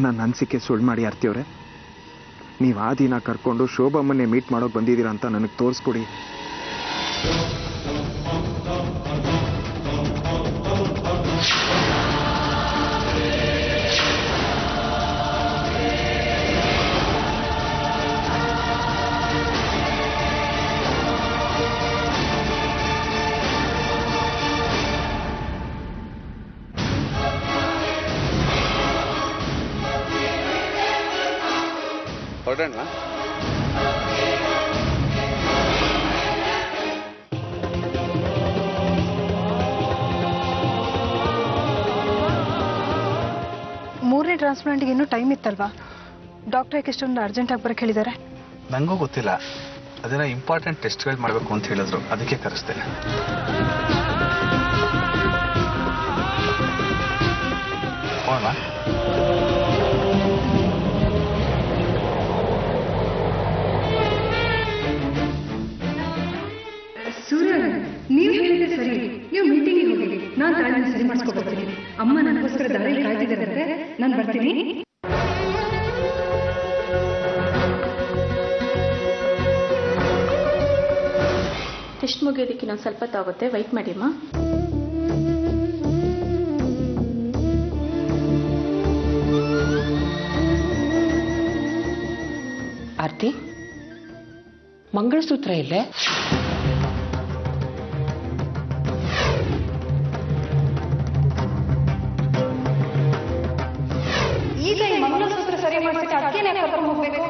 ನನ್ನ ಅನಿಸಿಕೆ ಸುಳ್ಳು ಮಾಡಿ ಆರ್ತಿಯವ್ರೆ. ನೀವು ಆ ದಿನ ಕರ್ಕೊಂಡು ಶೋಭಮ್ಮನ್ನೇ ಮೀಟ್ ಮಾಡೋಕೆ ಬಂದಿದ್ದೀರಾ ಅಂತ ನನಗೆ ತೋರಿಸ್ಕೊಡಿ. ಹೊರಡೋಣ. ಮೂರನೇ ಟ್ರಾನ್ಸ್ಪ್ಲಾಂಟ್ಗೆ ಇನ್ನೂ ಟೈಮ್ ಇತ್ತಲ್ವಾ? ಡಾಕ್ಟರ್ ಯಾಕೆ ಇಷ್ಟೊಂದು ಅರ್ಜೆಂಟಾಗಿ ಬರೋಕ್ಕೆ ಹೇಳಿದ್ದಾರೆ? ನನಗೂ ಗೊತ್ತಿಲ್ಲ. ಅದೆಲ್ಲ ಇಂಪಾರ್ಟೆಂಟ್ ಟೆಸ್ಟ್ಗಳು ಮಾಡಬೇಕು ಅಂತ ಹೇಳಿದ್ರು, ಅದಕ್ಕೆ ಕರೆಸ್ದೆ. ಹೋಗೋಣ. ಸೂರ್ಯ, ನೀವು ಹೇಳಿದ್ರೆ ಸರಿ. ನೀವು ಮೀಟಿಂಗಿಗೆ ಹೋಗಿ, ನಾನು ತಾಳ್ಮೆ ಸರಿ ಮಾಡಿಸ್ಕೊಬರ್ತೀನಿ. ಅಮ್ಮ ನನಗೋಸ್ಕರ ದಾರಿಯಲ್ಲಿ ಕಾಯ್ತಿದ್ದಾರೆ. ನಾನು ಬರ್ತೀನಿ. ಟೆಸ್ಟ್ ಮುಗಿಯೋದಕ್ಕೆ ಇನ್ನೊಂದು ಸ್ವಲ್ಪ ತಾಗುತ್ತೆ, ವೆಯ್ಟ್ ಮಾಡಿ ಅಮ್ಮ. ಆರ್ತಿ, ಮಂಗಳಸೂತ್ರ ಇಲ್ಲೇ? ಈಗ ಈ ಮಂಗಳಸೂತ್ರ ಸರಿ ಮಾಡಿಸಕ್ಕೆ ಅದಕ್ಕೇನೆ ಕರ್ಕೊಂಡು ಹೋಗ್ಬೇಕು?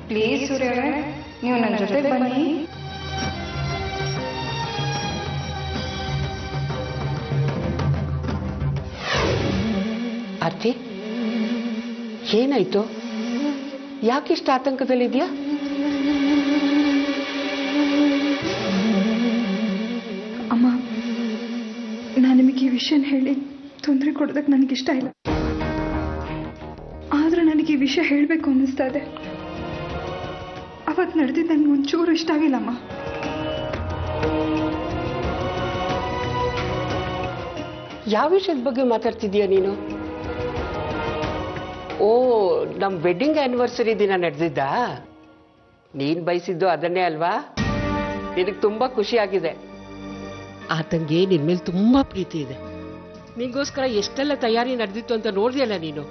ಪ್ಲೀಸ್ ಸೂರ್ಯ ಅವರೇ, ನೀವು ನನ್ನ ಜೊತೆ ಬನ್ನಿ. ಆರ್ತಿ, ಏನಾಯ್ತು? ಯಾಕಿಷ್ಟು ಆತಂಕದಲ್ಲಿದ್ಯಾ? ಅಮ್ಮ, ನಾನು ನಿಮಗೆ ಈ ವಿಷಯನ ಹೇಳಿ ತೊಂದರೆ ಕೊಡೋದಕ್ಕೆ ನನಗಿಷ್ಟ ಇಲ್ಲ. ಆದ್ರೆ ನನಗೆ ಈ ವಿಷಯ ಹೇಳಬೇಕು ಅನ್ನಿಸ್ತಾ ಇದೆ. ಅವತ್ತು ನಡೆದಿದ್ದು ನನಗೆ ಒಂಚೂರು ಇಷ್ಟ ಆಗಿಲ್ಲಮ್ಮ. ಯಾವ ವಿಷಯದ ಬಗ್ಗೆ ಮಾತಾಡ್ತಿದ್ಯಾ ನೀನು? ಓ, ನಮ್ಮ ವೆಡ್ಡಿಂಗ್ ಆನಿವರ್ಸರಿ ದಿನ ನಡೆದಿದ್ದ? ನೀನ್ ಬಯಸಿದ್ದು ಅದನ್ನೇ ಅಲ್ವಾ? ನಿನಗೆ ತುಂಬಾ ಖುಷಿ ಆಗಿದೆ. ಆತಂಗೆ ನಿನ್ ಮೇಲೆ ತುಂಬಾ ಪ್ರೀತಿ ಇದೆ. ನಿಂಗೋಸ್ಕರ ಎಷ್ಟೆಲ್ಲ ತಯಾರಿ ನಡೆದಿತ್ತು ಅಂತ ನೋಡಿದೆಯಲ್ಲ ನೀನು.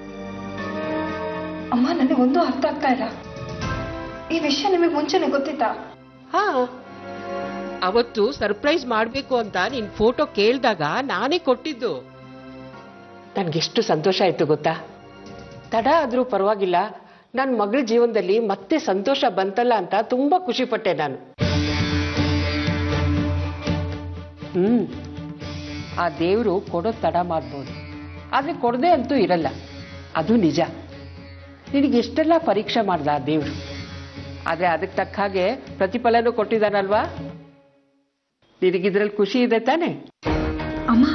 ಅಮ್ಮ, ನನಗೊಂದು ಅರ್ಥ ಆಗ್ತಾ ಇಲ್ಲ. ಈ ವಿಷಯ ನಿಮಗೆ ಮುಂಚೆನೆ ಗೊತ್ತಿತ್ತಾ? ಹಾ, ಅವತ್ತು ಸರ್ಪ್ರೈಸ್ ಮಾಡ್ಬೇಕು ಅಂತ ನಿನ್ ಫೋಟೋ ಕೇಳಿದಾಗ ನಾನೇ ಕೊಟ್ಟಿದ್ದು. ನನ್ಗೆಷ್ಟು ಸಂತೋಷ ಆಯ್ತು ಗೊತ್ತಾ? ತಡ ಆದ್ರೂ ಪರವಾಗಿಲ್ಲ, ನನ್ನ ಮಗಳ ಜೀವನದಲ್ಲಿ ಮತ್ತೆ ಸಂತೋಷ ಬಂತಲ್ಲ ಅಂತ ತುಂಬಾ ಖುಷಿ ಪಟ್ಟೆ ನಾನು. ಆ ದೇವರು ಕೊಡೋದು ತಡ ಮಾಡ್ಬೋದು, ಆದ್ರೆ ಕೊಡದೆ ಅಂತೂ ಇರಲ್ಲ, ಅದು ನಿಜ. ನಿನಗೆ ಎಷ್ಟೆಲ್ಲ ಪರೀಕ್ಷೆ ಮಾಡ್ದ ಆ ದೇವ್ರು, ಆದ್ರೆ ಅದಕ್ಕೆ ತಕ್ಕ ಹಾಗೆ ಪ್ರತಿಫಲನೂ ಕೊಟ್ಟಿದ್ದಾನಲ್ವಾ? ನಿನಗಿದ್ರಲ್ಲಿ ಖುಷಿ ಇದೆ ತಾನೆ? ಅಮ್ಮ,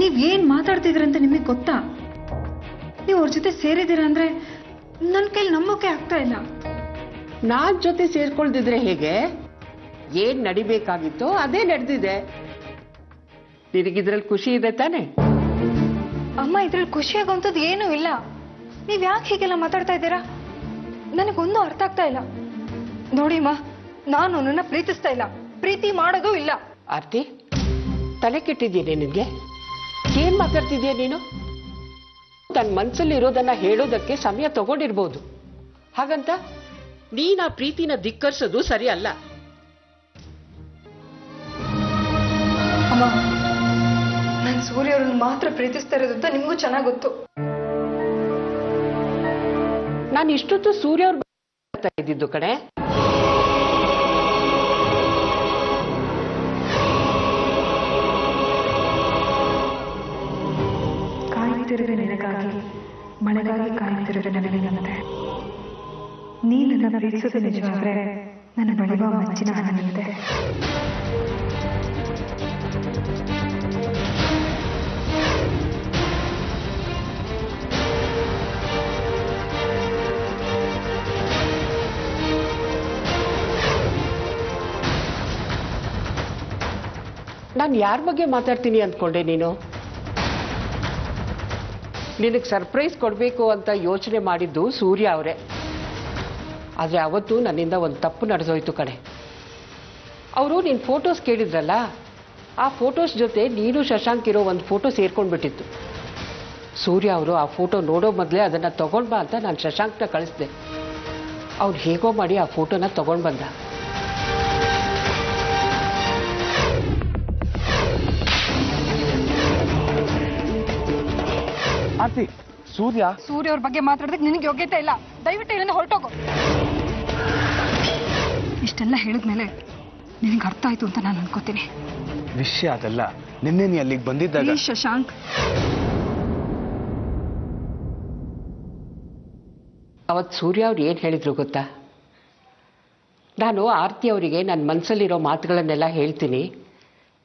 ನೀವೇನ್ ಮಾತಾಡ್ತಿದ್ರಂತ ನಿಮಗೆ ಗೊತ್ತಾ? ನೀವು ಅವ್ರ ಜೊತೆ ಸೇರಿದ್ದೀರಾ ಅಂದ್ರೆ ನನ್ನ ಕೈಲಿ ನಂಬೋಕೆ ಆಗ್ತಾ ಇಲ್ಲ. ನಾನ್ ಜೊತೆ ಸೇರ್ಕೊಳ್ದಿದ್ರೆ ಹೇಗೆ? ಏನ್ ನಡಿಬೇಕಾಗಿತ್ತೋ ಅದೇ ನಡೆದಿದೆ. ನಿನಗಿದ್ರಲ್ಲಿ ಖುಷಿ ಇದೆ ತಾನೆ? ಅಮ್ಮ, ಇದ್ರಲ್ಲಿ ಖುಷಿಯಾಗುವಂಥದ್ದು ಏನೂ ಇಲ್ಲ. ನೀವ್ ಯಾಕೆ ಹೀಗೆಲ್ಲ ಮಾತಾಡ್ತಾ ಇದ್ದೀರಾ? ನನಗೊಂದು ಅರ್ಥ ಆಗ್ತಾ ಇಲ್ಲ. ನೋಡಿ ಅಮ್ಮ, ನಾನು ನನ್ನ ಪ್ರೀತಿಸ್ತಾ ಇಲ್ಲ, ಪ್ರೀತಿ ಮಾಡೋದು ಇಲ್ಲ. ಆರ್ತಿ, ತಲೆ ಕೆಟ್ಟಿದ್ದೀನಿ ನಿನ್ಗೆ? ಏನ್ ಮಾತಾಡ್ತಿದ್ಯಾ ನೀನು? ತನ್ನ ಮನ್ಸಲ್ಲಿ ಇರೋದನ್ನ ಹೇಳೋದಕ್ಕೆ ಸಮಯ ತಗೊಂಡಿರ್ಬೋದು, ಹಾಗಂತ ನೀನ್ ಆ ಪ್ರೀತಿನ ಧಿಕ್ಕರಿಸೋದು ಸರಿ ಅಲ್ಲ. ಅಮ್ಮ, ನಾನು ಸೂರ್ಯ ಅವ್ರನ್ನ ಮಾತ್ರ ಪ್ರೀತಿಸ್ತಾ ಇರೋದು ಅಂತ ನಿಮಗೂ ಚೆನ್ನಾಗಿ ಗೊತ್ತು. ನಾನು ಇಷ್ಟೊತ್ತು ಸೂರ್ಯ ಅವ್ರ ಇದ್ದಿದ್ದು ಕಣೆ. ಕಾಯುತ್ತಿರುವೆ ನಿನಗಾಗಿ, ಮಳೆಗಾಗಿ ಕಾಯುತ್ತಿರುವೆ ನನಗಿನಂತೆ. ನೀ ನನ್ನ ಪ್ರೀತಿಸೋದು ನಿಜವಾದ್ರೆ ನನ್ನ ಬಳಿವ ಮಚ್ಚಿನ ಹಣ್ಣಂತೆ. ನಾನು ಯಾರ ಬಗ್ಗೆ ಮಾತಾಡ್ತೀನಿ ಅಂದ್ಕೊಂಡೆ ನೀನು? ನಿನಗೆ ಸರ್ಪ್ರೈಸ್ ಕೊಡಬೇಕು ಅಂತ ಯೋಚನೆ ಮಾಡಿದ್ದು ಸೂರ್ಯ ಅವರೇ. ಆದರೆ ಅವತ್ತು ನನ್ನಿಂದ ಒಂದು ತಪ್ಪು ನಡೆದೋಯ್ತು ಕಣೆ. ಅವರು ನಿನ್ನ ಫೋಟೋಸ್ ಕೇಳಿದ್ರಲ್ಲ, ಆ ಫೋಟೋಸ್ ಜೊತೆ ನೀನು ಶಶಾಂಕ್ ಇರೋ ಒಂದು ಫೋಟೋ ಸೇರ್ಕೊಂಡ್ಬಿಟ್ಟಿತ್ತು. ಸೂರ್ಯ ಅವರು ಆ ಫೋಟೋ ನೋಡೋ ಮೊದಲೇ ಅದನ್ನು ತಗೊಂಡು ಬಾ ಅಂತ ನಾನು ಶಶಾಂಕ್ನ ಕಳಿಸ್ದೆ. ಅವ್ರು ಹೇಗೋ ಮಾಡಿ ಆ ಫೋಟೋನ ತಗೊಂಡು ಬಂದ. ಆರ್ತಿ, ಸೂರ್ಯ ಅವ್ರ ಬಗ್ಗೆ ಮಾತಾಡೋದಕ್ಕೆ ನಿನಗೆ ಯೋಗ್ಯತೆ ಇಲ್ಲ. ದಯವಿಟ್ಟು ಇಲ್ಲಿಂದ ಹೊರಟೋಗು. ಇಷ್ಟೆಲ್ಲ ಹೇಳಿದ್ಮೇಲೆ ನಿನಗೆ ಅರ್ಥ ಆಯ್ತು ಅಂತ ನಾನು ಅನ್ಕೋತೀನಿ. ವಿಷಯ ಅದಲ್ಲ, ನಿನ್ನೆ ನೀ ಅಲ್ಲಿಗೆ ಬಂದಿದ್ದಾಗ ಶಶಾಂಕ್, ಅವತ್ತು ಸೂರ್ಯ ಅವ್ರು ಏನು ಹೇಳಿದ್ರು ಗೊತ್ತಾ? ನಾನು ಆರ್ತಿ ಅವರಿಗೆ ನನ್ನ ಮನಸ್ಸಲ್ಲಿರೋ ಮಾತುಗಳನ್ನೆಲ್ಲ ಹೇಳ್ತೀನಿ,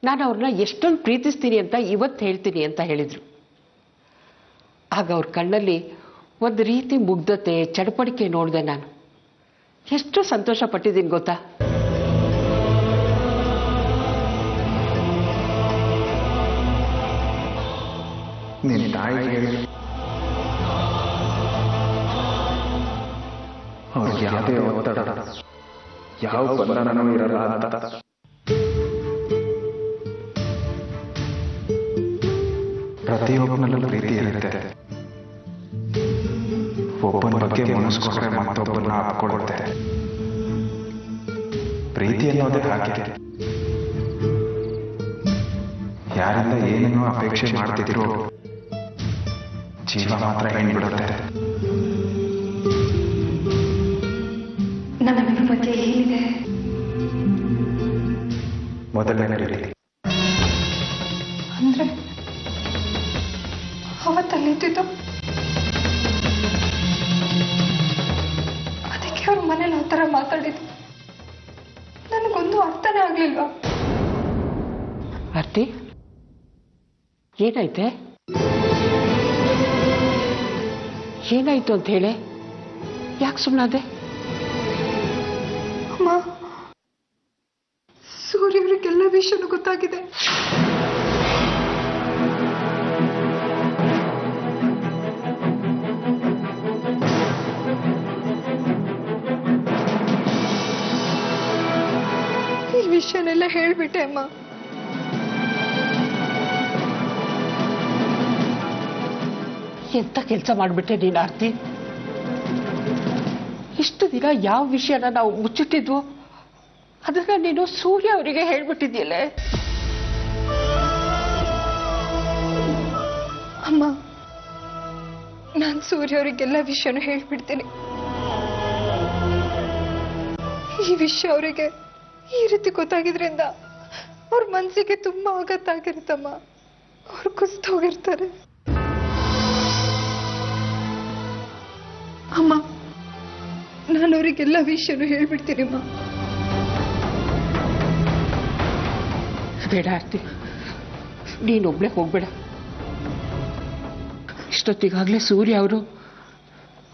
ನಾನು ಅವ್ರನ್ನ ಎಷ್ಟೊಂದು ಪ್ರೀತಿಸ್ತೀನಿ ಅಂತ ಇವತ್ತು ಹೇಳ್ತೀನಿ ಅಂತ ಹೇಳಿದರು. ಆಗ ಅವ್ರ ಕಣ್ಣಲ್ಲಿ ಒಂದು ರೀತಿ ಮುಗ್ಧತೆ, ಚಡಪಡಿಕೆ ನೋಡಿದೆ. ನಾನು ಎಷ್ಟು ಸಂತೋಷ ಪಟ್ಟಿದ್ದೀನಿ ಗೊತ್ತಾ? ನಿನ್ನ ತಾಯಿಗೆ ಅವ್ರಿಗೆ ಯಾವುದೇ ಒತ್ತಡ, ಯಾವ ಬಂಧನನೂ ಇರಲ್ಲ ಅಂತ. ಪ್ರತಿಯೊಬ್ಬನಲ್ಲೂ ಪ್ರೀತಿ ಇರುತ್ತೆ. ಒಬ್ಬನ ಬಗ್ಗೆ ಮನಸ್ಸಿಗೆ ಮತ್ತೊಬ್ಬನ ಹಾಕೊಳ್ಳುತ್ತೆ. ಪ್ರೀತಿ ಅನ್ನೋದೇ ಹಾಗೆ. ಯಾರಿಂದ ಏನೇನೋ ಅಪೇಕ್ಷೆ ಮಾಡ್ತಿದ್ರು, ಜೀವ ಮಾತ್ರ ಹೆಣ್ಬಿಡುತ್ತೆ. ನನ್ನ ಬಗ್ಗೆ ಏನಿದೆ? ಮೊದಲನೇ ರೀತಿ ಅಂದ್ರೆ ಅವತ್ತಲ್ಲಿದ್ದು ಅದಕ್ಕೆ ಅವ್ರ ಮನೇಲಿ ಆ ಥರ ಮಾತಾಡಿದ್ದು ನನಗೊಂದು ಅರ್ಥನೇ ಆಗ್ಲಿಲ್ವಾ? ಆರ್ತಿ, ಏನಾಯ್ತೆ? ಏನಾಯ್ತು ಅಂತ ಹೇಳಿ ಯಾಕೆ ಸುಮ್ಮನಾದೆ? ಅಮ್ಮ, ಸೂರ್ಯವ್ರಿಗೆಲ್ಲ ವಿಷಯನೂ ಗೊತ್ತಾಗಿದೆ. ಈ ವಿಷಯನೆಲ್ಲ ಹೇಳ್ಬಿಟ್ಟೆ ಅಮ್ಮ. ಎಂತ ಕೆಲಸ ಮಾಡಿಬಿಟ್ಟೆ ನೀನು ಆರ್ತಿ? ಇಷ್ಟು ದಿನ ಯಾವ ವಿಷಯನ ನಾವು ಮುಚ್ಚಿಟ್ಟಿದ್ವು ಅದನ್ನ ನೀನು ಸೂರ್ಯ ಅವರಿಗೆ ಹೇಳ್ಬಿಟ್ಟಿದ್ಯಲ್ಲೇ. ಅಮ್ಮ, ನಾನು ಸೂರ್ಯ ಅವರಿಗೆಲ್ಲ ವಿಷಯನೂ ಹೇಳ್ಬಿಡ್ತೀನಿ. ಈ ವಿಷಯ ಅವರಿಗೆ ಈ ರೀತಿ ಗೊತ್ತಾಗಿದ್ರಿಂದ ಅವ್ರ ಮನಸ್ಸಿಗೆ ತುಂಬಾ ಆಘಾತಾಗಿರುತ್ತಮ್ಮ. ಅವ್ರು ಕುಸಿದು ಹೋಗಿರ್ತಾರೆ. ಅಮ್ಮ, ನಾನು ಅವರಿಗೆಲ್ಲ ವಿಷಯನೂ ಹೇಳ್ಬಿಡ್ತೀನಿ ಅಮ್ಮ. ಬೇಡ ಆರ್ತಿ, ನೀನೊಬ್ಳೆ ಹೋಗ್ಬೇಡ. ಇಷ್ಟೊತ್ತಿಗಾಗಲೇ ಸೂರ್ಯ ಅವರು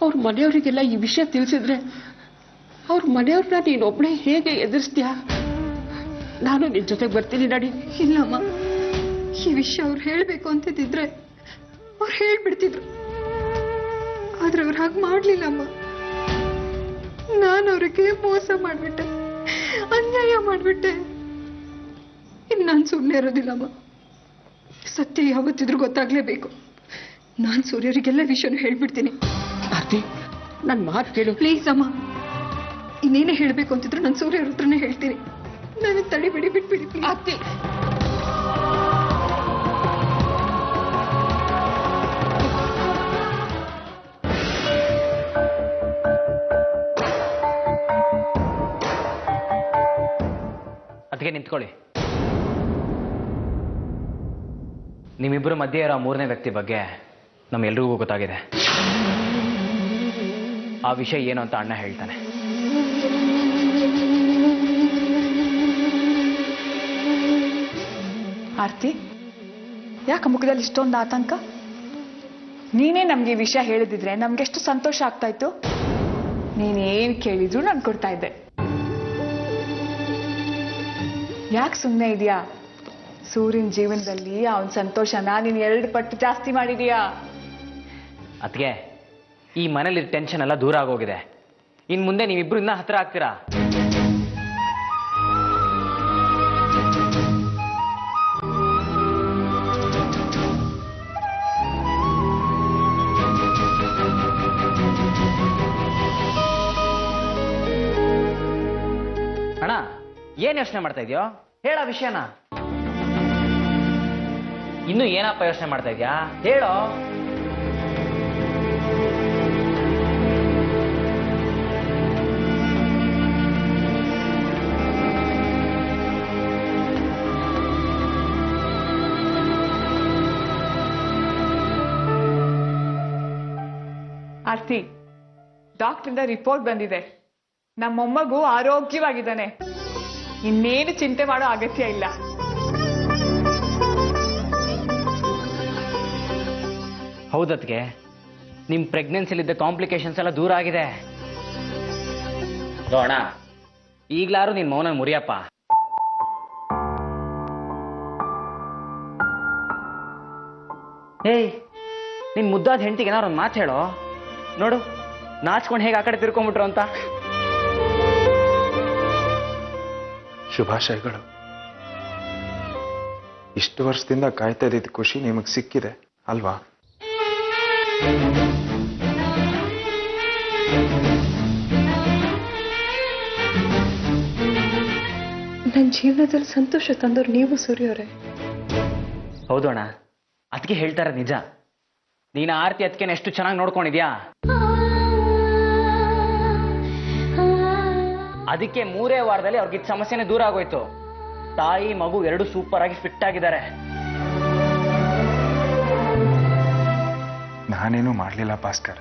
ಅವ್ರ ಮನೆಯವರಿಗೆಲ್ಲ ಈ ವಿಷಯ ತಿಳಿಸಿದ್ರೆ ಅವ್ರ ಮನೆಯವ್ರನ್ನ ನೀನೊಬ್ಳೆ ಹೇಗೆ ಎದುರಿಸ್ತೀಯಾ? ನಾನು ನಿನ್ನ ಜೊತೆಗೆ ಬರ್ತೀನಿ, ನಡಿ. ಇಲ್ಲಮ್ಮ, ಈ ವಿಷಯ ಅವ್ರು ಹೇಳ್ಬೇಕು ಅಂತಿದ್ರೆ ಅವ್ರು ಹೇಳ್ಬಿಡ್ತಿದ್ರು. ಆದ್ರೆ ಅವ್ರು ಹಾಗೆ ಮಾಡ್ಲಿಲ್ಲಮ್ಮ. ನಾನು ಅವ್ರಿಗೆ ಮೋಸ ಮಾಡ್ಬಿಟ್ಟೆ, ಅನ್ಯಾಯ ಮಾಡ್ಬಿಟ್ಟೆ. ಇನ್ನು ನಾನು ಸುಮ್ಮನೆ ಇರೋದಿಲ್ಲಮ್ಮ. ಸತ್ಯ ಯಾವತ್ತಿದ್ರು ಗೊತ್ತಾಗ್ಲೇಬೇಕು. ನಾನು ಸೂರ್ಯರಿಗೆಲ್ಲ ವಿಷಯನೂ ಹೇಳ್ಬಿಡ್ತೀನಿ. ಆರ್ತಿ, ನನ್ನ ಮಾತು ಕೇಳು ಪ್ಲೀಸ್ ಅಮ್ಮ. ಇನ್ನೇನೇ ಹೇಳಬೇಕು ಅಂತಿದ್ರು ನಾನು ಸೂರ್ಯರ ಹತ್ರನೇ ಹೇಳ್ತೀನಿ. ನಾನು ತಡಿಬಿಡಿ, ಬಿಟ್ಬಿಡಿ ಪ್ಲೀಸ್. ಆರ್ತಿ, ಅದಕ್ಕೆ ನಿಂತ್ಕೊಳ್ಳಿ. ನಿಮ್ಮಿಬ್ಬರ ಮಧ್ಯೆ ಇರೋ ಮೂರನೇ ವ್ಯಕ್ತಿ ಬಗ್ಗೆ ನಮ್ಮೆಲ್ರಿಗೂ ಗೊತ್ತಾಗಿದೆ. ಆ ವಿಷಯ ಏನು ಅಂತ ಅಣ್ಣ ಹೇಳ್ತಾನೆ. ಆರ್ತಿ, ಯಾಕೆ ಮುಖದಲ್ಲಿ ಇಷ್ಟೊಂದು ಆತಂಕ? ನೀನೇ ನಮ್ಗೆ ಈ ವಿಷಯ ಹೇಳಿದಿದ್ರೆ ನಮ್ಗೆಷ್ಟು ಸಂತೋಷ ಆಗ್ತಾ ಇತ್ತು. ನೀನೇನ್ ಕೇಳಿದ್ರು ನಾನು ಕೊಡ್ತಾ ಇದ್ದೆ. ಯಾಕೆ ಸುಮ್ಮನೆ ಇದೆಯಾ? ಸೂರ್ಯನ ಜೀವನದಲ್ಲಿ ಅವನ ಸಂತೋಷನ ನೀನು 2 ಪಟ್ಟು ಜಾಸ್ತಿ ಮಾಡಿದೀಯಾ. ಅದಕ್ಕೆ ಈ ಮನೇಲಿ ಟೆನ್ಷನ್ ಎಲ್ಲ ದೂರ ಆಗೋಗಿದೆ. ಇನ್ನು ಮುಂದೆ ನೀವಿಬ್ರು ಇನ್ನೂ ಹತ್ರ ಆಗ್ತೀರಾ. ಅಣ್ಣ, ಏನ್ ಯೋಚನೆ ಮಾಡ್ತಾ ಇದೆಯೋ ಹೇಳ ವಿಷಯನ. ಇನ್ನು ಏನಪ್ಪ ಯೋಚನೆ ಮಾಡ್ತಾ ಇದ್ಯಾ ಹೇಳೋ. ಆರ್ತಿ, ಡಾಕ್ಟ್ರಿಂದ ರಿಪೋರ್ಟ್ ಬಂದಿದೆ. ನಮ್ಮ ಮೊಮ್ಮಗು ಆರೋಗ್ಯವಾಗಿದ್ದಾನೆ. ಇನ್ನೇನು ಚಿಂತೆ ಮಾಡೋ ಅಗತ್ಯ ಇಲ್ಲ. ಹೌದತ್ಗೆ, ನಿಮ್ ಪ್ರೆಗ್ನೆನ್ಸಿಲಿದ್ದ ಕಾಂಪ್ಲಿಕೇಶನ್ಸ್ ಎಲ್ಲ ದೂರ ಆಗಿದೆ. ಅಣ್ಣ, ಈಗ್ಲಾರು ನಿನ್ ಮೌನ ಮುರಿಯಪ್ಪ. ಏಯ್, ನಿನ್ ಮುದ್ದಾದ ಹೆಂಡತಿಗೆ ಏನಾರು ಒಂದು ಮಾತು ಹೇಳೋ. ನೋಡು, ನಾಚ್ಕೊಂಡು ಹೇಗೆ ಆ ಕಡೆ ತಿರ್ಕೊಂಡ್ಬಿಟ್ರು ಅಂತ. ಶುಭಾಶಯಗಳು. ಇಷ್ಟು ವರ್ಷದಿಂದ ಕಾಯ್ತಾ ಇದ್ದಿದ್ದ ಖುಷಿ ನಿಮಗೆ ಸಿಕ್ಕಿದೆ ಅಲ್ವಾ? ನನ್ನ ಜೀವನದಲ್ಲಿ ಸಂತೋಷ ತಂದವ್ರು ನೀವು ಸೂರ್ಯವರೇ. ಹೌದು ಅಣ್ಣ, ಅದಕ್ಕೆ ಹೇಳ್ತಾರೆ ನಿಜ. ನೀನು ಆರ್ತಿ ಅದಕ್ಕೆ ಎಷ್ಟು ಚೆನ್ನಾಗಿ ನೋಡ್ಕೊಂಡಿದ್ಯಾ. ಅದಕ್ಕೆ 3 ವಾರದಲ್ಲಿ ಅವ್ರಿಗಿದ್ದ ಸಮಸ್ಯೆನೇ ದೂರ ಆಗೋಯ್ತು. ತಾಯಿ ಮಗು ಎರಡು ಸೂಪರ್ ಆಗಿ ಫಿಟ್ ಆಗಿದ್ದಾರೆ. ನಾನೇನು ಮಾಡಲಿಲ್ಲ ಭಾಸ್ಕರ್.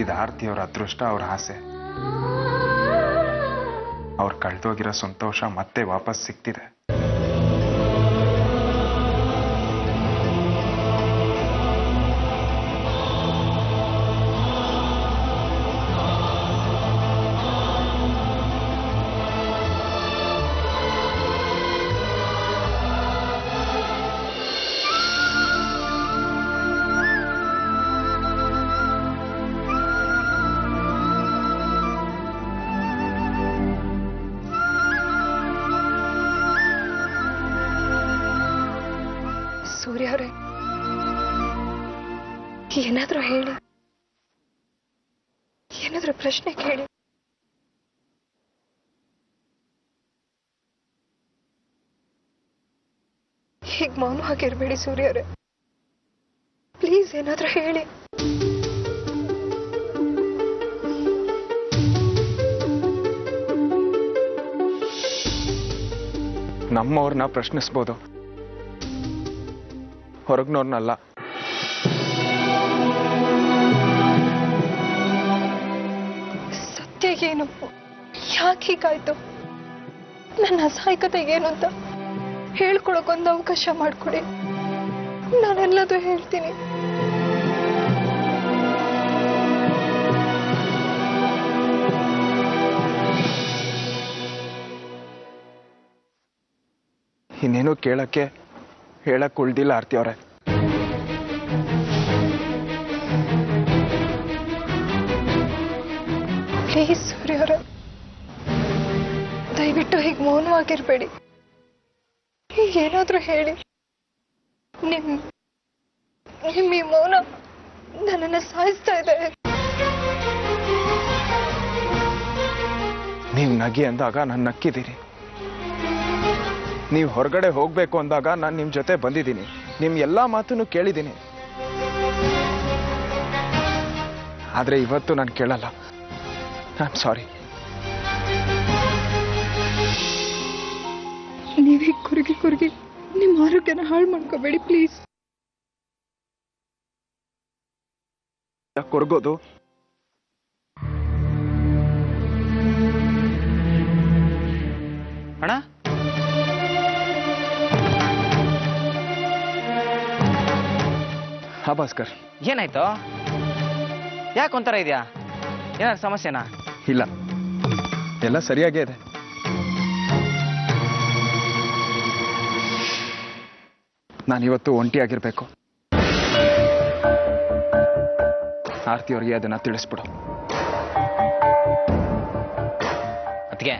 ಇದು ಆರ್ತಿಯವರ ಅದೃಷ್ಟ, ಅವ್ರ ಆಸೆ. ಅವ್ರು ಕಳೆದೋಗಿರೋ ಸಂತೋಷ ಮತ್ತೆ ವಾಪಸ್ ಸಿಗ್ತಿದೆ. ಸೂರ್ಯವರೇ, ಏನಾದ್ರೂ ಹೇಳಿ, ಏನಾದ್ರೂ ಪ್ರಶ್ನೆ ಕೇಳಿ. ಹೀಗೆ ಮೌನವಾಗಿರ್ಬೇಡಿ ಸೂರ್ಯವರೇ, ಪ್ಲೀಸ್ ಏನಾದ್ರೂ ಹೇಳಿ. ನಮ್ಮವ್ರನ್ನ ಪ್ರಶ್ನಿಸ್ಬೋದು, ಹೊರಗ್ನವ್ರನ್ನಲ್ಲ. ಸತ್ಯ ಏನು, ಯಾಕೆ ಹೀಗಾಯ್ತು, ನನ್ನ ಅಸಹಾಯಕತೆ ಏನು ಅಂತ ಹೇಳ್ಕೊಳಕ್ಕೊಂದು ಅವಕಾಶ ಮಾಡಿಕೊಡಿ. ನಾನೆಲ್ಲದೂ ಹೇಳ್ತೀನಿ. ಇನ್ನೇನು ಹೇಳಕ್ ಉಳ್ದಿಲ್ಲ ಆರ್ತಿ ಅವರೇ. ಪ್ಲೀಸ್ ಸೂರ್ಯವರೇ, ದಯವಿಟ್ಟು ಹೀಗೆ ಮೌನವಾಗಿರ್ಬೇಡಿ. ಏನಾದ್ರೂ ಹೇಳಿ. ನಿಮ್ಮ ಈ ಮೌನ ನನ್ನನ್ನು ಸಾಯಿಸ್ತಾ ಇದೆ. ನೀವು ನಗಿ ಅಂದಾಗ ನಾನು ನಕ್ಕಿದ್ದೀನಿ. ನೀವು ಹೊರಗಡೆ ಹೋಗ್ಬೇಕು ಅಂದಾಗ ನಾನು ನಿಮ್ಮ ಜೊತೆ ಬಂದಿದ್ದೀನಿ. ನಿಮ್ ಎಲ್ಲಾ ಮಾತನ್ನು ಕೇಳಿದ್ದೀನಿ. ಆದ್ರೆ ಇವತ್ತು ನಾನು ಕೇಳಲ್ಲ. I am sorry. ನೀವೀಗ ಕುರುಗಿ ನಿಮ್ಮ ಆರೋಗ್ಯನ ಹಾಳು ಮಾಡ್ಕೋಬೇಡಿ ಪ್ಲೀಸ್. ಕೊರಗೋದು ಅಣ್ಣ, ಹಾ ಭಾಸ್ಕರ್, ಏನಾಯ್ತು? ಯಾಕೆ ಒಂಥರ ಇದೆಯಾ? ಏನಾದ್ರು ಸಮಸ್ಯೆನಾ? ಇಲ್ಲ, ಎಲ್ಲ ಸರಿಯಾಗೇ ಇದೆ. ನಾನಿವತ್ತು ಒಂಟಿಯಾಗಿರ್ಬೇಕು. ಆರ್ತಿ ಅವ್ರಿಗೆ ಅದನ್ನ ತಿಳಿಸ್ಬಿಡು. ಅದಕ್ಕೆ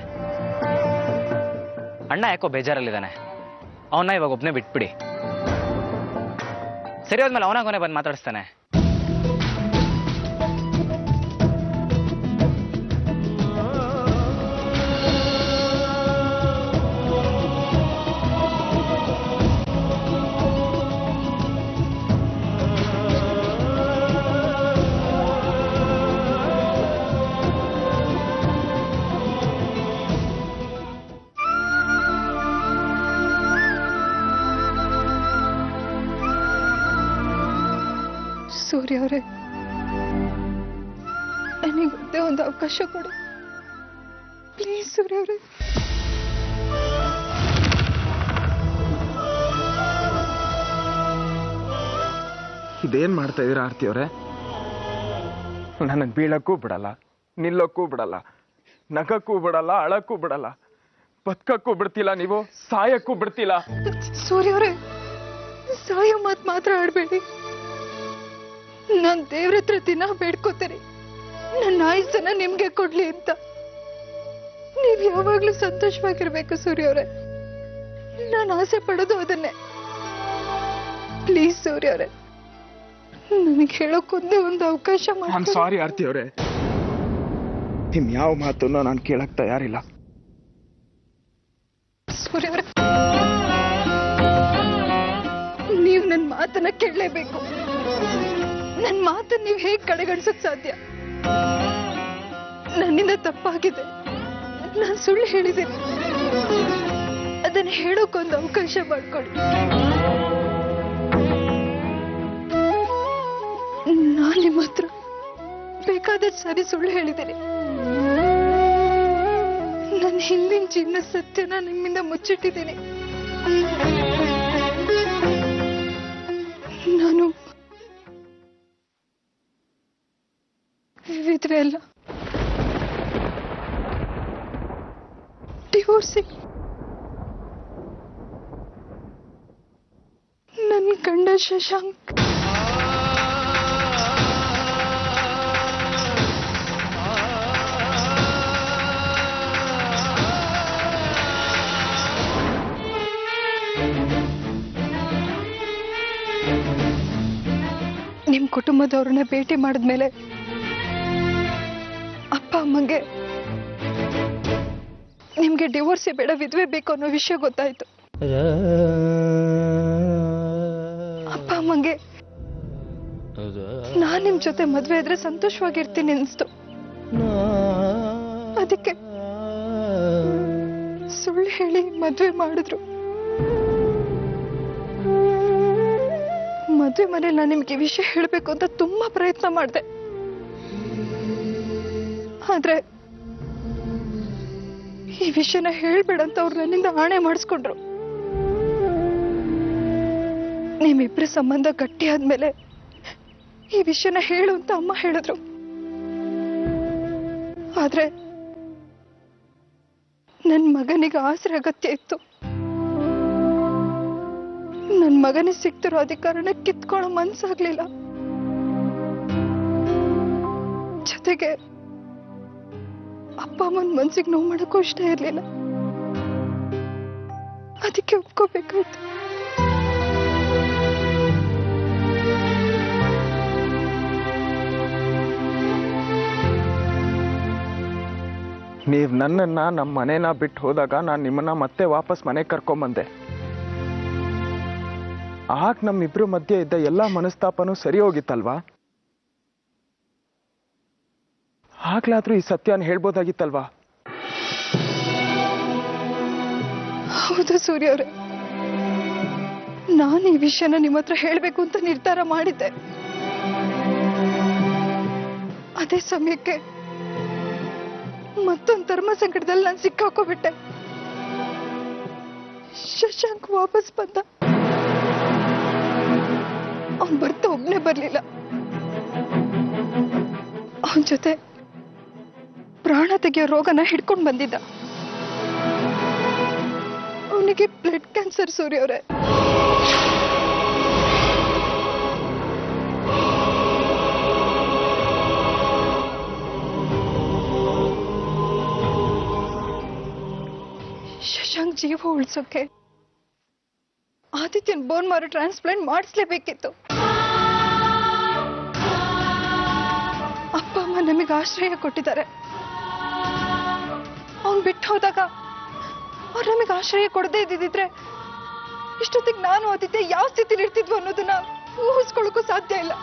ಅಣ್ಣ ಯಾಕೋ ಬೇಜಾರಲ್ಲಿದ್ದಾನೆ, ಅವನ್ನ ಇವಾಗ ಒಬ್ಬನೇ ಬಿಟ್ಬಿಡಿ. ಸರಿ ಹೋದ್ಮೇಲೆ ಅವನಾಗೋನೆ ಬಂದು ಮಾತಾಡಿಸ್ತಾನೆ. ಸೂರ್ಯ ಅವರೇ, ನನಗೆ ಒಂದೇ ಒಂದು ಅವಕಾಶ ಕೊಡಿ ಪ್ಲೀಸ್. ಸೂರ್ಯ ಅವರೇ, ಇದೇನ್ ಮಾಡ್ತಾ ಇದೀರ ಆರ್ತಿ ಅವರೇ? ನನಗೆ ಬೀಳಕ್ಕೂ ಬಿಡಲ್ಲ, ನಿಲ್ಲಕ್ಕೂ ಬಿಡಲ್ಲ, ನಗಕ್ಕೂ ಬಿಡಲ್ಲ, ಅಳಕ್ಕೂ ಬಿಡಲ್ಲ, ಬದುಕಕ್ಕೂ ಬಿಡ್ತಿಲ್ಲ, ನೀವು ಸಾಯಕ್ಕೂ ಬಿಡ್ತಿಲ್ಲ. ಸೂರ್ಯ ಅವರೇ, ಸಾಯೋ ಮಾತು ಮಾತ್ರ ಆಡ್ಬೇಡಿ. ನಾನ್ ದೇವ್ರ ಹತ್ರ ದಿನ ಬೇಡ್ಕೋತೀನಿ ನನ್ನ ಆಯುಸ್ಸನ್ನ ನಿಮ್ಗೆ ಕೊಡ್ಲಿ ಅಂತ. ನೀವ್ ಯಾವಾಗ್ಲೂ ಸಂತೋಷವಾಗಿರ್ಬೇಕು ಸೂರ್ಯ ಅವರೇ. ನಾನು ಆಸೆ ಪಡೋದು ಅದನ್ನೇ. ಪ್ಲೀಸ್ ಸೂರ್ಯ ಅವರೇ, ನನಗೆ ಹೇಳೋಕೊಂದೇ ಒಂದು ಅವಕಾಶ ನಾನು ಮಾಡಿ. ಸಾರಿ ಆರ್ತಿ ಅವರೇ, ನಿಮ್ ಯಾವ ಮಾತನ್ನು ನಾನು ಕೇಳಕ್ ತಯಾರಿಲ್ಲ. ಸೂರ್ಯ ಅವರೇ, ನೀವು ನನ್ನ ಮಾತನ್ನ ಕೇಳಲೇಬೇಕು. ನನ್ನ ಮಾತನ್ನ ನೀವು ಹೇಗೆ ಕಡೆಗಣಿಸಕ್ ಸಾಧ್ಯ? ನನ್ನಿಂದ ತಪ್ಪಾಗಿದೆ, ನಾನು ಸುಳ್ಳು ಹೇಳಿದ್ದೀನಿ. ಅದನ್ನ ಹೇಳೋಕೊಂದು ಅವಕಾಶ ಮಾಡ್ಕೊಡಿ. ನಾನು ನಿಮ್ಮ ಹತ್ರ ಬೇಕಾದಷ್ಟು ಸಾರಿ ಸುಳ್ಳು ಹೇಳಿದ್ದೀನಿ. ನನ್ನ ಹಿಂದಿನ ಜೀವನ ಸತ್ಯನ ನಿಮ್ಮಿಂದ ಮುಚ್ಚಿಟ್ಟಿದ್ದೀನಿ. ನಾನು ವಿಧವೆ ಅಲ್ಲ, ಡಿವೋರ್ಸಿ. ನನ್ನ ಗಂಡ ಶಶಾಂಕ್ ನಿಮ್ ಕುಟುಂಬದವ್ರನ್ನ ಭೇಟಿ ಮಾಡಿದ್ಮೇಲೆ ಅಪ್ಪ ಅಮ್ಮಂಗೆ ನಿಮ್ಗೆ ಡಿವೋರ್ಸೇ ಬೇಡ, ವಿಧವೆ ಬೇಕು ಅನ್ನೋ ವಿಷಯ ಗೊತ್ತಾಯ್ತು. ಅಪ್ಪ ಅಮ್ಮಂಗೆ ನಾನ್ ನಿಮ್ ಜೊತೆ ಮದ್ವೆ ಇದ್ರೆ ಸಂತೋಷವಾಗಿರ್ತೀನಿ ಅನ್ಸ್ತು. ಅದಕ್ಕೆ ಸುಳ್ಳು ಹೇಳಿ ಮದ್ವೆ ಮಾಡಿದ್ರು. ಮದ್ವೆ ಮನೇಲಿ ನಾನು ನಿಮ್ಗೆ ಈ ವಿಷಯ ಹೇಳ್ಬೇಕು ಅಂತ ತುಂಬಾ ಪ್ರಯತ್ನ ಮಾಡಿದೆ. ಆದ್ರೆ ಈ ವಿಷಯನ ಹೇಳ್ಬೇಡ ಅಂತ ಅವ್ರು ನನ್ನಿಂದ ಆಣೆ ಮಾಡಿಸ್ಕೊಂಡ್ರು. ನಿಮ್ಮಿಬ್ರ ಸಂಬಂಧ ಗಟ್ಟಿ ಆದ್ಮೇಲೆ ಈ ವಿಷಯನ ಹೇಳು ಅಂತ ಅಮ್ಮ ಹೇಳಿದ್ರು. ಆದ್ರೆ ನನ್ ಮಗನಿಗೆ ಆಸರೆ ಅಗತ್ಯ ಇತ್ತು. ನನ್ ಮಗನಿಗೆ ಸಿಕ್ತಿರೋ ಅಧಿಕಾರನ ಕಿತ್ಕೊಳ್ಳೋ ಮನ್ಸಾಗ್ಲಿಲ್ಲ. ಜೊತೆಗೆ ಅಪ್ಪ ಅಮ್ಮನ ಮನ್ಸಿಗೆ ನೋವು ಮಾಡಕ್ಕೂ ಇಷ್ಟ ಇರ್ಲಿಲ್ಲ. ಅದಕ್ಕೆ ಒಪ್ಕೋಬೇಕಾಯ್ತು. ನೀವ್ ನನ್ನನ್ನ ನಮ್ಮ ಮನೇನ ಬಿಟ್ಟು ಹೋದಾಗ ನಾನು ನಿಮ್ಮನ್ನ ಮತ್ತೆ ವಾಪಸ್ ಮನೆಗೆ ಕರ್ಕೊಂಬಂದೆ. ಆಗ ನಮ್ಮಿಬ್ರು ಮಧ್ಯೆ ಇದ್ದ ಎಲ್ಲಾ ಮನಸ್ತಾಪನೂ ಸರಿ ಹೋಗಿತ್ತಲ್ವಾ? ಆಗ್ಲಾದ್ರೂ ಈ ಸತ್ಯನ ಹೇಳ್ಬೋದಾಗಿತ್ತಲ್ವಾ? ಹೌದು ಸೂರ್ಯ ಅವರೇ, ನಾನು ಈ ವಿಷಯನ ನಿಮ್ಮ ಹತ್ರ ಹೇಳ್ಬೇಕು ಅಂತ ನಿರ್ಧಾರ ಮಾಡಿದ್ದೆ. ಅದೇ ಸಮಯಕ್ಕೆ ಮತ್ತೊಂದು ಧರ್ಮ ಸಂಕಟದಲ್ಲಿ ನಾನು ಸಿಕ್ಕಾಕೋಬಿಟ್ಟೆ. ಶಶಾಂಕ್ ವಾಪಸ್ ಬಂದ. ಅವನ್ ಬರ್ತಾ ಒಬ್ನೇ ಬರ್ಲಿಲ್ಲ, ಅವನ ಜೊತೆ ಪ್ರಾಣ ತೆಗೆಯೋ ರೋಗನ ಹಿಡ್ಕೊಂಡು ಬಂದಿದ್ದ. ಅವನಿಗೆ ಬ್ಲಡ್ ಕ್ಯಾನ್ಸರ್ ಸೂರ್ಯ ಅವರೇ. ಜೀವ ಉಳಿಸೋಕೆ ಆದಿತ್ಯನ್ ಬೋನ್ ಮಾರೋ ಟ್ರಾನ್ಸ್ಪ್ಲಾಂಟ್ ಮಾಡಿಸ್ಲೇಬೇಕಿತ್ತು. ಅಪ್ಪ ಅಮ್ಮ ನಮಗೆ ಆಶ್ರಯ ಕೊಟ್ಟಿದ್ದಾರೆ. ಅವ್ನ್ ಬಿಟ್ಟು ಹೋದಾಗ ಅವ್ರು ನಮಗೆ ಆಶ್ರಯ ಕೊಡದೇ ಇದ್ದಿದ್ರೆ ಇಷ್ಟೊತ್ತಿಗೆ ನಾನು ಆದಿತ್ಯ ಯಾವ ಸ್ಥಿತಿಲಿ ಇರ್ತಿದ್ವು ಅನ್ನೋದನ್ನ ಊಹಿಸ್ಕೊಳ್ಳೋಕ್ಕೂ ಸಾಧ್ಯ ಇಲ್ಲ.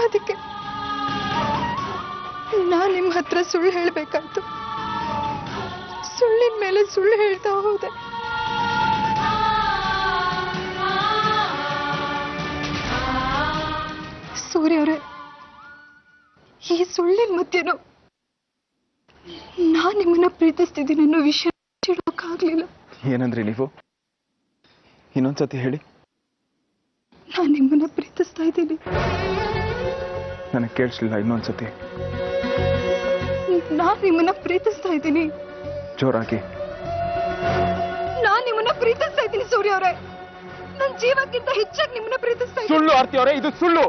ಅದಕ್ಕೆ ನಾನ್ ನಿಮ್ಮ ಹತ್ರ ಸುಳ್ಳು ಹೇಳ್ಬೇಕಾಯ್ತು. ಸುಳ್ಳಿನ ಮೇಲೆ ಸುಳ್ಳು ಹೇಳ್ತಾ ಹೋದೆ. ಸೂರ್ಯ ಅವರೇ, ಈ ಸುಳ್ಳಿನ ಮಧ್ಯೆನೂ ನಾನ್ ನಿಮ್ಮನ್ನ ಪ್ರೀತಿಸ್ತಿದ್ದೀನಿ ಅನ್ನೋ ವಿಷಯ ಹೇಳೋಕ್ಕಾಗ್ಲಿಲ್ಲ. ಏನಂದ್ರಿ ನೀವು? ಇನ್ನೊಂದ್ಸತಿ ಹೇಳಿ. ನಾನ್ ನಿಮ್ಮನ್ನ ಪ್ರೀತಿಸ್ತಾ ಇದ್ದೀನಿ. ನನಗೆ ಕೇಳಿಸ್ಲಿಲ್ಲ, ಇನ್ನೊಂದ್ಸತಿ. ನಾನ್ ನಿಮ್ಮನ್ನ ಪ್ರೀತಿಸ್ತಾ ಇದ್ದೀನಿ. ಜೋರಾಗಿ. ನಾನ್ ನಿಮ್ಮನ್ನ ಪ್ರೀತಿಸ್ತಾ ಇದ್ದೀನಿ ಸೂರ್ಯ ಅವರೇ. ನನ್ನ ಜೀವಕ್ಕಿಂತ ಹೆಚ್ಚಾಗಿ ನಿಮ್ಮನ್ನ ಪ್ರೀತಿಸ್ತಾ ಇದ್ದೀನಿ. ಸುಳ್ಳು ಆರ್ತಿ ಅವರೇ, ಇದು ಸುಳ್ಳು.